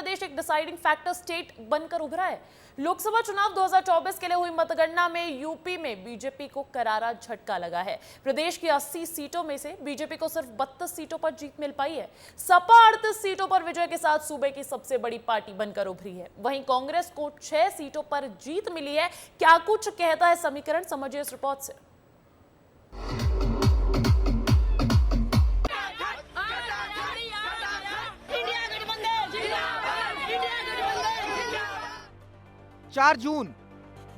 प्रदेश एक deciding factor state बनकर उभरा है। लोकसभा चुनाव 2024 के लिए हुई मतगणना में यूपी में बीजेपी को करारा झटका लगा है। प्रदेश की 80 सीटों में से बीजेपी को सिर्फ 32 सीटों पर जीत मिल पाई है। सपा 38 सीटों पर विजय के साथ सूबे की सबसे बड़ी पार्टी बनकर उभरी है। वहीं कांग्रेस को 6 सीटों पर जीत मिली है। क्या कुछ कहता है समीकरण, समझिए इस रिपोर्ट से। चार जून,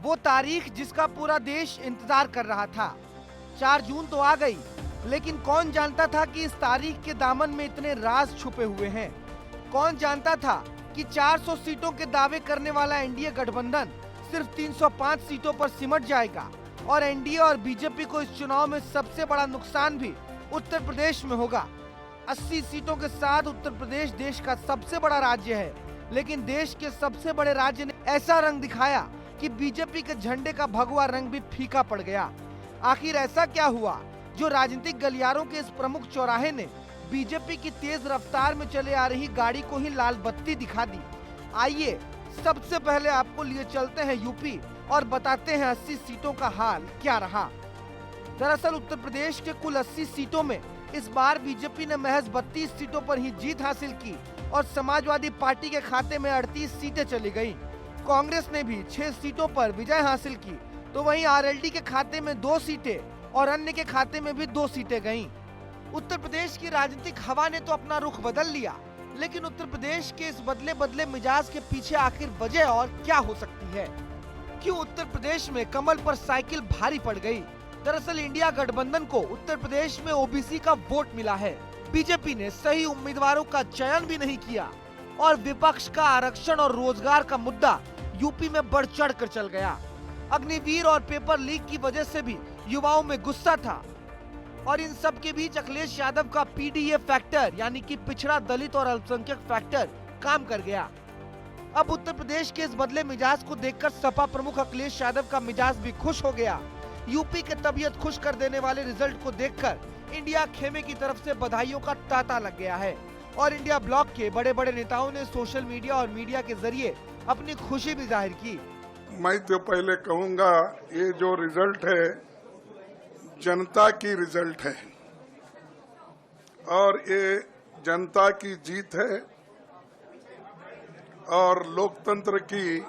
वो तारीख जिसका पूरा देश इंतजार कर रहा था। 4 जून तो आ गई, लेकिन कौन जानता था कि इस तारीख के दामन में इतने राज छुपे हुए हैं। कौन जानता था कि 400 सीटों के दावे करने वाला एनडीए गठबंधन सिर्फ 305 सीटों पर सिमट जाएगा और एनडीए और बीजेपी को इस चुनाव में सबसे बड़ा नुकसान भी उत्तर प्रदेश में होगा। 80 सीटों के साथ उत्तर प्रदेश देश का सबसे बड़ा राज्य है, लेकिन देश के सबसे बड़े राज्य ने ऐसा रंग दिखाया कि बीजेपी के झंडे का भगवा रंग भी फीका पड़ गया। आखिर ऐसा क्या हुआ जो राजनीतिक गलियारों के इस प्रमुख चौराहे ने बीजेपी की तेज रफ्तार में चले आ रही गाड़ी को ही लाल बत्ती दिखा दी। आइए सबसे पहले आपको लिए चलते हैं यूपी और बताते हैं 80 सीटों का हाल क्या रहा। दरअसल उत्तर प्रदेश के कुल 80 सीटों में इस बार बीजेपी ने महज 32 सीटों पर ही जीत हासिल की और समाजवादी पार्टी के खाते में 38 सीटें चली गईं। कांग्रेस ने भी 6 सीटों पर विजय हासिल की, तो वहीं आरएलडी के खाते में 2 सीटें और अन्य के खाते में भी 2 सीटें गईं। उत्तर प्रदेश की राजनीतिक हवा ने तो अपना रुख बदल लिया, लेकिन उत्तर प्रदेश के इस बदले बदले मिजाज के पीछे आखिर वजह और क्या हो सकती है? क्यों उत्तर प्रदेश में कमल पर साइकिल भारी पड़ गई? दरअसल इंडिया गठबंधन को उत्तर प्रदेश में ओबीसी का वोट मिला है। बीजेपी ने सही उम्मीदवारों का चयन भी नहीं किया और विपक्ष का आरक्षण और रोजगार का मुद्दा यूपी में बढ़ चढ़ कर चल गया। अग्निवीर और पेपर लीक की वजह से भी युवाओं में गुस्सा था और इन सब के बीच अखिलेश यादव का पीडीए फैक्टर यानी कि पिछड़ा दलित और अल्पसंख्यक फैक्टर काम कर गया। अब उत्तर प्रदेश के इस बदले मिजाज को देखकर सपा प्रमुख अखिलेश यादव का मिजाज भी खुश हो गया। यूपी के तबीयत खुश कर देने वाले रिजल्ट को देखकर इंडिया खेमे की तरफ से बधाइयों का तांता लग गया है और इंडिया ब्लॉक के बड़े बड़े नेताओं ने सोशल मीडिया और मीडिया के जरिए अपनी खुशी भी जाहिर की। मैं तो पहले कहूंगा, ये जो रिजल्ट है जनता की रिजल्ट है और ये जनता की जीत है और लोकतंत्र की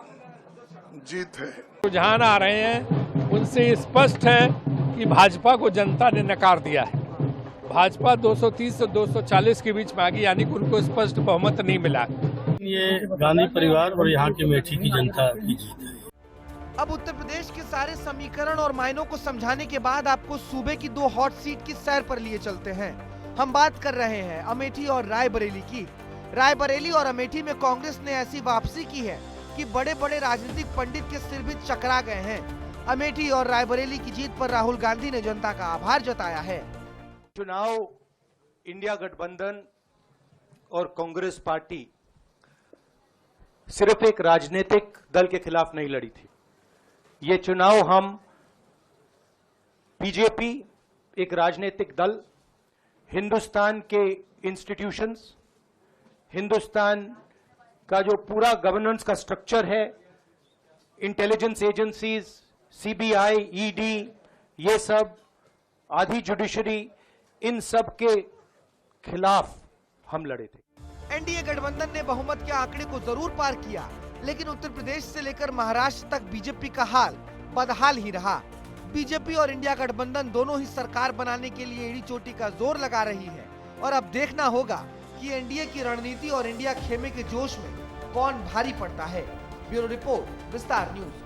जीत है। रुझान आ रहे हैं उनसे स्पष्ट है कि भाजपा को जनता ने नकार दिया है। भाजपा 230 से 240 के बीच में आ गई, यानी कि उनको स्पष्ट बहुमत नहीं मिला। ये गांधी परिवार और यहाँ की मेठी की जनता की जीत है। अब उत्तर प्रदेश के सारे समीकरण और मायनों को समझाने के बाद आपको सूबे की 2 हॉट सीट की सैर पर लिए चलते हैं। हम बात कर रहे हैं अमेठी और रायबरेली की। रायबरेली और अमेठी में कांग्रेस ने ऐसी वापसी की है कि बड़े बड़े राजनीतिक पंडित के सिर भी चकरा गए हैं। अमेठी और रायबरेली की जीत पर राहुल गांधी ने जनता का आभार जताया है। चुनाव इंडिया गठबंधन और कांग्रेस पार्टी सिर्फ एक राजनीतिक दल के खिलाफ नहीं लड़ी थी। ये चुनाव हम बीजेपी एक राजनीतिक दल, हिंदुस्तान के इंस्टीट्यूशंस, हिंदुस्तान का जो पूरा गवर्नेंस का स्ट्रक्चर है, इंटेलिजेंस एजेंसीज, सीबीआई, ईडी, ये सब आधी जुडिशरी, इन सब के खिलाफ हम लड़े थे। एनडीए गठबंधन ने बहुमत के आंकड़े को जरूर पार किया, लेकिन उत्तर प्रदेश से लेकर महाराष्ट्र तक बीजेपी का हाल बदहाल ही रहा। बीजेपी और इंडिया गठबंधन दोनों ही सरकार बनाने के लिए एड़ी चोटी का जोर लगा रही है और अब देखना होगा कि एनडीए की रणनीति और इंडिया खेमे के जोश में कौन भारी पड़ता है। ब्यूरो रिपोर्ट, विस्तार न्यूज।